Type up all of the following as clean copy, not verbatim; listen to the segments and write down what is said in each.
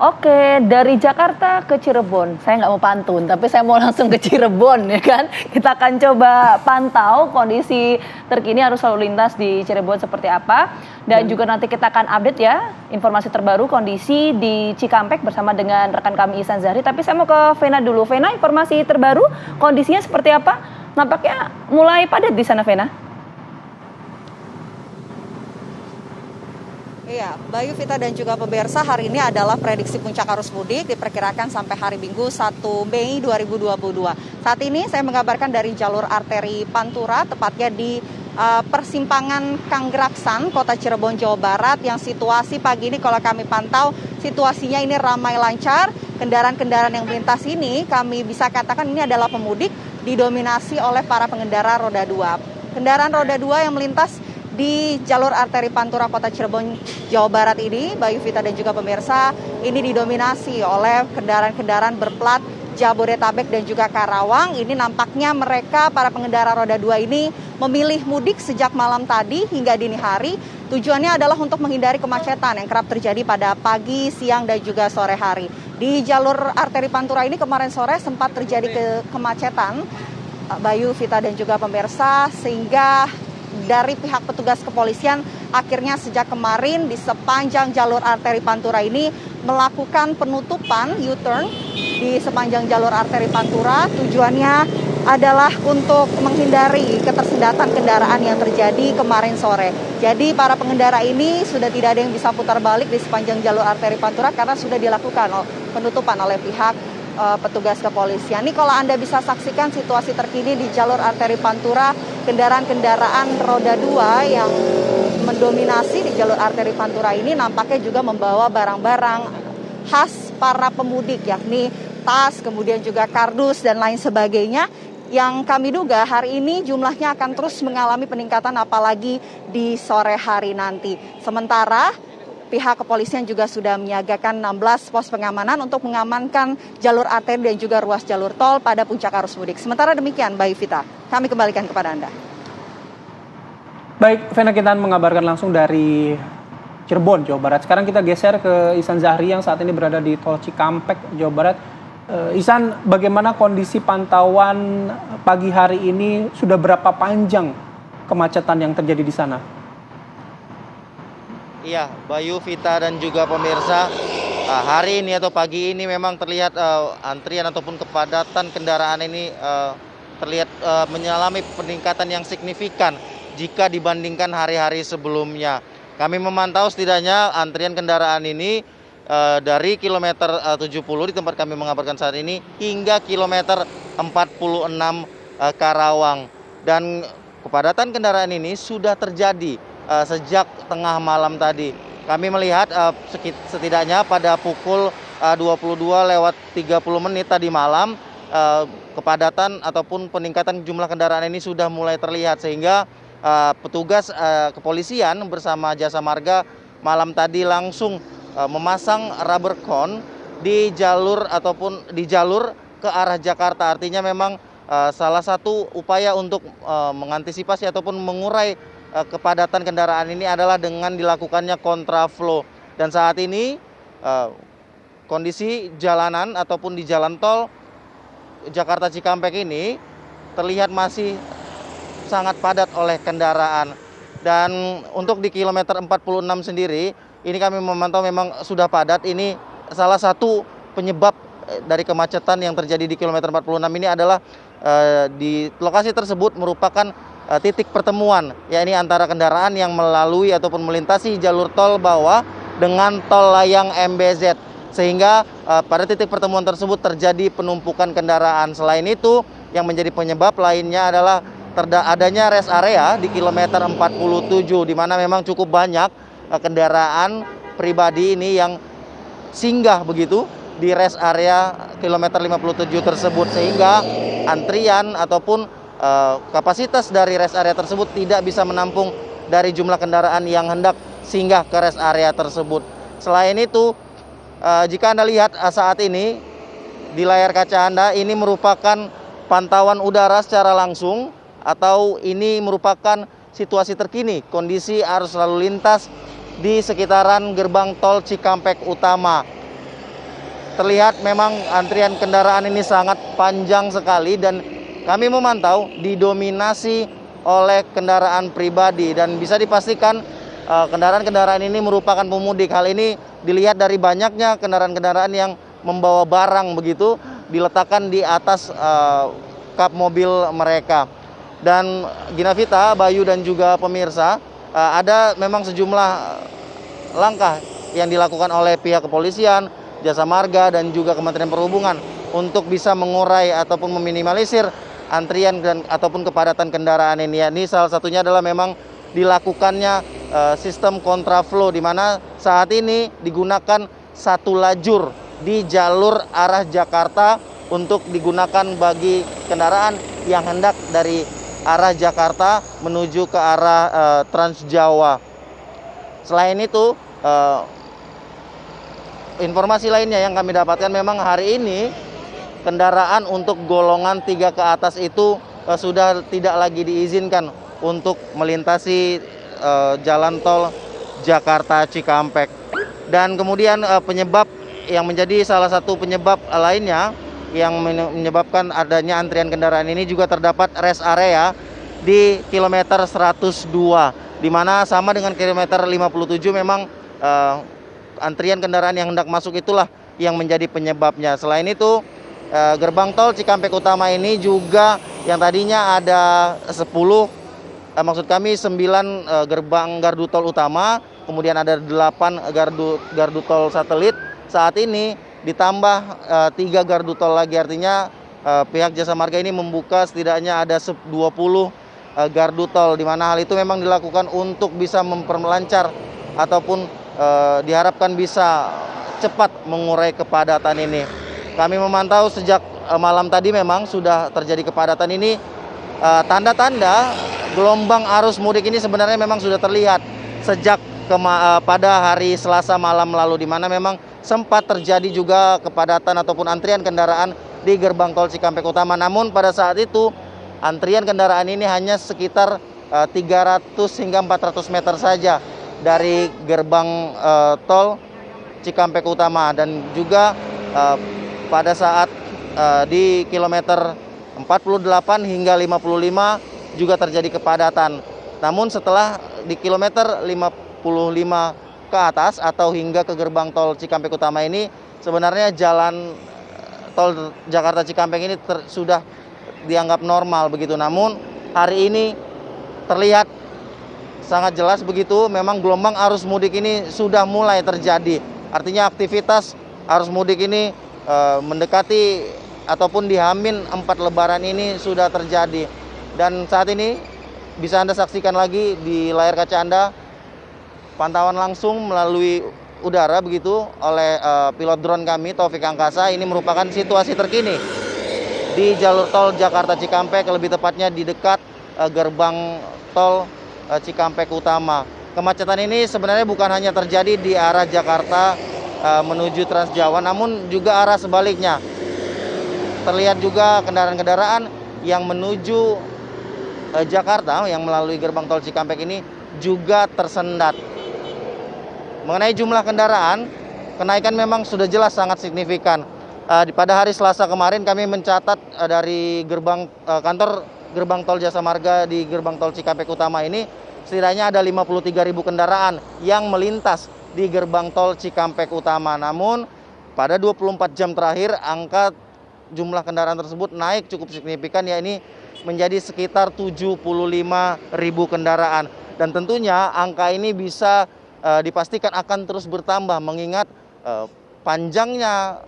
Oke, dari Jakarta ke Cirebon. Saya nggak mau pantun, tapi saya mau langsung ke Cirebon, ya kan. Kita akan coba pantau kondisi terkini arus lalu lintas di Cirebon seperti apa. Dan juga nanti kita akan update ya, informasi terbaru kondisi di Cikampek bersama dengan rekan kami Ihsan Zahri. Tapi saya mau ke Vena dulu. Vena, informasi terbaru kondisinya seperti apa? Nampaknya mulai padat di sana, Vena. Iya, Bayu, Vita, dan juga pemirsa, hari ini adalah prediksi puncak arus mudik diperkirakan sampai hari Minggu 1 Mei 2022. Saat ini saya mengabarkan dari jalur arteri Pantura, tepatnya di persimpangan Kanggraksan, Kota Cirebon, Jawa Barat, yang situasi pagi ini kalau kami pantau, situasinya ini ramai lancar. Kendaraan-kendaraan yang melintas ini kami bisa katakan ini adalah pemudik, didominasi oleh para pengendara roda 2. Kendaraan roda 2 yang melintas di jalur arteri Pantura Kota Cirebon, Jawa Barat ini, Bayu, Vita, dan juga pemirsa, ini didominasi oleh kendaraan-kendaraan berplat Jabodetabek dan juga Karawang. Ini nampaknya mereka, para pengendara roda 2 ini, memilih mudik sejak malam tadi hingga dini hari. Tujuannya adalah untuk menghindari kemacetan yang kerap terjadi pada pagi, siang, dan juga sore hari. Di jalur arteri Pantura ini kemarin sore sempat terjadi kemacetan, Bayu, Vita, dan juga pemirsa, sehingga dari pihak petugas kepolisian akhirnya sejak kemarin di sepanjang jalur arteri Pantura ini melakukan penutupan U-turn di sepanjang jalur arteri Pantura. Tujuannya adalah untuk menghindari ketersendatan kendaraan yang terjadi kemarin sore. Jadi para pengendara ini sudah tidak ada yang bisa putar balik di sepanjang jalur arteri Pantura karena sudah dilakukan penutupan oleh pihak petugas kepolisian. Ini kalau Anda bisa saksikan situasi terkini di jalur arteri Pantura, kendaraan-kendaraan roda 2 yang mendominasi di jalur arteri Pantura ini nampaknya juga membawa barang-barang khas para pemudik, yakni tas, kemudian juga kardus dan lain sebagainya, yang kami duga hari ini jumlahnya akan terus mengalami peningkatan apalagi di sore hari nanti. Sementara pihak kepolisian juga sudah menyiagakan 16 pos pengamanan untuk mengamankan jalur arteri dan juga ruas jalur tol pada puncak arus mudik. Sementara demikian, Bayu, Vita, kami kembalikan kepada Anda. Baik, Vena, kita mengabarkan langsung dari Cirebon, Jawa Barat. Sekarang kita geser ke Ihsan Zahri yang saat ini berada di tol Cikampek, Jawa Barat. Ihsan, bagaimana kondisi pantauan pagi hari ini? Sudah berapa panjang kemacetan yang terjadi di sana? Iya, Bayu, Vita, dan juga pemirsa, hari ini atau pagi ini memang terlihat antrian ataupun kepadatan kendaraan ini terlihat mengalami peningkatan yang signifikan jika dibandingkan hari-hari sebelumnya. Kami memantau setidaknya antrian kendaraan ini dari kilometer 70 di tempat kami mengabarkan saat ini hingga kilometer 46 Karawang. Dan kepadatan kendaraan ini sudah terjadi sejak tengah malam tadi. Kami melihat setidaknya pada pukul 22:30 tadi malam, kepadatan ataupun peningkatan jumlah kendaraan ini sudah mulai terlihat, sehingga petugas kepolisian bersama Jasa Marga malam tadi langsung memasang rubber cone di jalur ke arah Jakarta. Artinya memang salah satu upaya untuk mengantisipasi ataupun mengurai kepadatan kendaraan ini adalah dengan dilakukannya kontraflow. Dan saat ini kondisi jalanan ataupun di jalan tol Jakarta Cikampek ini terlihat masih sangat padat oleh kendaraan. Dan untuk di kilometer 46 sendiri, ini kami memantau memang sudah padat. Ini salah satu penyebab dari kemacetan yang terjadi di kilometer 46 ini adalah di lokasi tersebut merupakan titik pertemuan, yakni antara kendaraan yang melalui ataupun melintasi jalur tol bawah dengan tol layang MBZ, sehingga pada titik pertemuan tersebut terjadi penumpukan kendaraan. Selain itu, yang menjadi penyebab lainnya adalah adanya rest area di kilometer 47, di mana memang cukup banyak kendaraan pribadi ini yang singgah begitu di rest area kilometer 57 tersebut, sehingga antrian ataupun kapasitas dari rest area tersebut tidak bisa menampung dari jumlah kendaraan yang hendak singgah ke rest area tersebut. Selain itu, jika Anda lihat saat ini di layar kaca Anda, ini merupakan pantauan udara secara langsung, atau ini merupakan situasi terkini kondisi arus lalu lintas di sekitaran gerbang tol Cikampek Utama. terlihat memang antrian kendaraan ini sangat panjang sekali dan kami memantau didominasi oleh kendaraan pribadi dan bisa dipastikan kendaraan-kendaraan ini merupakan pemudik. Hal ini dilihat dari banyaknya kendaraan-kendaraan yang membawa barang begitu diletakkan di atas kap mobil mereka. Dan Ginavita, Bayu dan juga pemirsa, ada memang sejumlah langkah yang dilakukan oleh pihak kepolisian, Jasa Marga dan juga Kementerian Perhubungan untuk bisa mengurai ataupun meminimalisir antrian dan ataupun kepadatan kendaraan ini. Ini salah satunya adalah memang dilakukannya sistem kontraflow di mana saat ini digunakan satu lajur di jalur arah Jakarta untuk digunakan bagi kendaraan yang hendak dari arah Jakarta menuju ke arah Trans Jawa. Selain itu, informasi lainnya yang kami dapatkan memang hari ini kendaraan untuk golongan 3 ke atas itu sudah tidak lagi diizinkan untuk melintasi jalan tol Jakarta Cikampek. Dan kemudian penyebab yang menjadi salah satu penyebab lainnya yang menyebabkan adanya antrian kendaraan ini juga terdapat rest area di kilometer 102, di mana sama dengan kilometer 57 memang antrian kendaraan yang hendak masuk itulah yang menjadi penyebabnya. Selain itu, gerbang tol Cikampek Utama ini juga yang tadinya ada 10, maksud kami 9 gerbang gardu tol utama, kemudian ada 8 gardu tol satelit. Saat ini ditambah 3 gardu tol lagi, artinya pihak Jasa Marga ini membuka setidaknya ada 20 gardu tol, di mana hal itu memang dilakukan untuk bisa memperlancar ataupun diharapkan bisa cepat mengurai kepadatan ini. Kami memantau sejak malam tadi memang sudah terjadi kepadatan ini. Tanda-tanda gelombang arus mudik ini sebenarnya memang sudah terlihat sejak pada hari Selasa malam lalu, di mana memang sempat terjadi juga kepadatan ataupun antrian kendaraan di gerbang tol Cikampek Utama. Namun pada saat itu antrian kendaraan ini hanya sekitar 300 hingga 400 meter saja dari gerbang tol Cikampek Utama, dan juga pada saat di kilometer 48 hingga 55 juga terjadi kepadatan. Namun setelah di kilometer 55 ke atas atau hingga ke gerbang tol Cikampek Utama ini, sebenarnya jalan tol Jakarta Cikampek ini sudah dianggap normal begitu. Namun hari ini terlihat sangat jelas begitu, memang gelombang arus mudik ini sudah mulai terjadi. Artinya aktivitas arus mudik ini mendekati ataupun di H-4 Lebaran ini sudah terjadi. Dan saat ini bisa Anda saksikan lagi di layar kaca Anda pantauan langsung melalui udara begitu oleh pilot drone kami Taufik Angkasa. Ini merupakan situasi terkini di jalur tol Jakarta Cikampek, lebih tepatnya di dekat gerbang tol Cikampek Utama. Kemacetan ini sebenarnya bukan hanya terjadi di arah Jakarta menuju Trans Jawa, namun juga arah sebaliknya. Terlihat juga kendaraan-kendaraan yang menuju Jakarta yang melalui gerbang tol Cikampek ini juga tersendat. Mengenai jumlah kendaraan, kenaikan memang sudah jelas sangat signifikan. Pada hari Selasa kemarin kami mencatat dari kantor gerbang tol Jasa Marga di gerbang tol Cikampek Utama ini setidaknya ada 53.000 kendaraan yang melintas di gerbang tol Cikampek Utama. Namun pada 24 jam terakhir angka jumlah kendaraan tersebut naik cukup signifikan, yakni menjadi sekitar 75.000 kendaraan. Dan tentunya angka ini bisa dipastikan akan terus bertambah mengingat panjangnya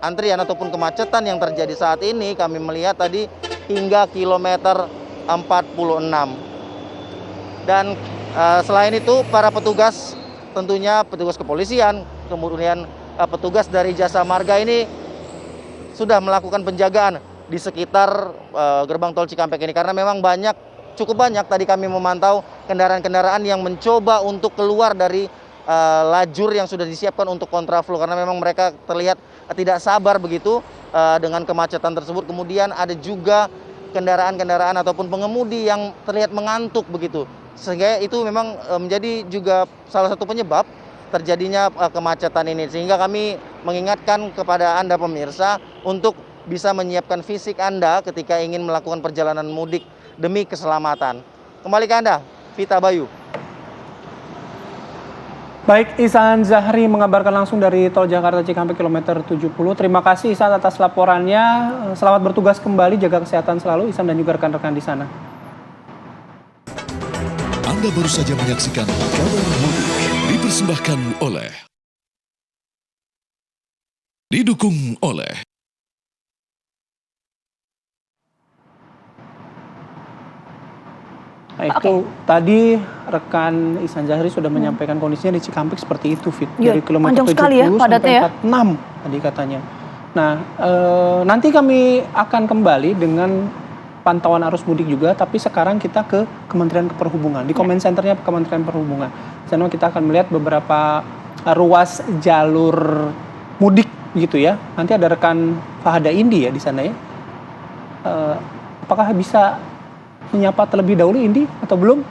antrian ataupun kemacetan yang terjadi saat ini. Kami melihat tadi hingga kilometer 46. Dan selain itu para petugas, tentunya petugas kepolisian, kemudian petugas dari Jasa Marga ini sudah melakukan penjagaan di sekitar gerbang tol Cikampek ini, karena memang cukup banyak tadi kami memantau kendaraan-kendaraan yang mencoba untuk keluar dari lajur yang sudah disiapkan untuk kontraflow, karena memang mereka terlihat tidak sabar begitu dengan kemacetan tersebut. Kemudian ada juga kendaraan-kendaraan ataupun pengemudi yang terlihat mengantuk begitu, sehingga itu memang menjadi juga salah satu penyebab terjadinya kemacetan ini. Sehingga kami mengingatkan kepada Anda pemirsa untuk bisa menyiapkan fisik Anda ketika ingin melakukan perjalanan mudik demi keselamatan. Kembali ke Anda, Vita Bayu. Baik, Ihsan Zahri mengabarkan langsung dari Tol Jakarta Cikampek kilometer 70. Terima kasih Ihsan atas laporannya. Selamat bertugas kembali, jaga kesehatan selalu Ihsan dan juga rekan-rekan di sana. Anda baru saja menyaksikan Kabar Mudik dipersembahkan oleh didukung oleh Nah, itu tadi rekan Ihsan Zahri sudah menyampaikan kondisinya di Cikampek seperti itu, Fit. Ya, Dari kilometer panjang 70 sekali ya sampai padatnya ya. 46 tadi katanya. Nah, nanti kami akan kembali dengan pantauan arus mudik juga, tapi sekarang kita ke Kementerian Perhubungan. Di comment centernya Kementerian Perhubungan. Di sana kita akan melihat beberapa ruas jalur mudik gitu ya. Nanti ada rekan Fahada Indi ya di sana ya. Apakah bisa menyapa terlebih dahulu Indi atau belum?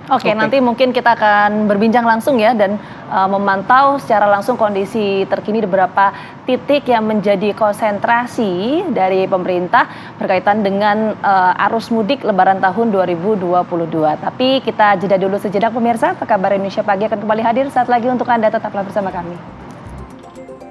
Oke, nanti mungkin kita akan berbincang langsung ya dan memantau secara langsung kondisi terkini di beberapa titik yang menjadi konsentrasi dari pemerintah berkaitan dengan arus mudik Lebaran tahun 2022. Tapi kita jeda dulu sejenak pemirsa. Apa kabar Indonesia Pagi akan kembali hadir saat lagi untuk Anda, tetaplah bersama kami.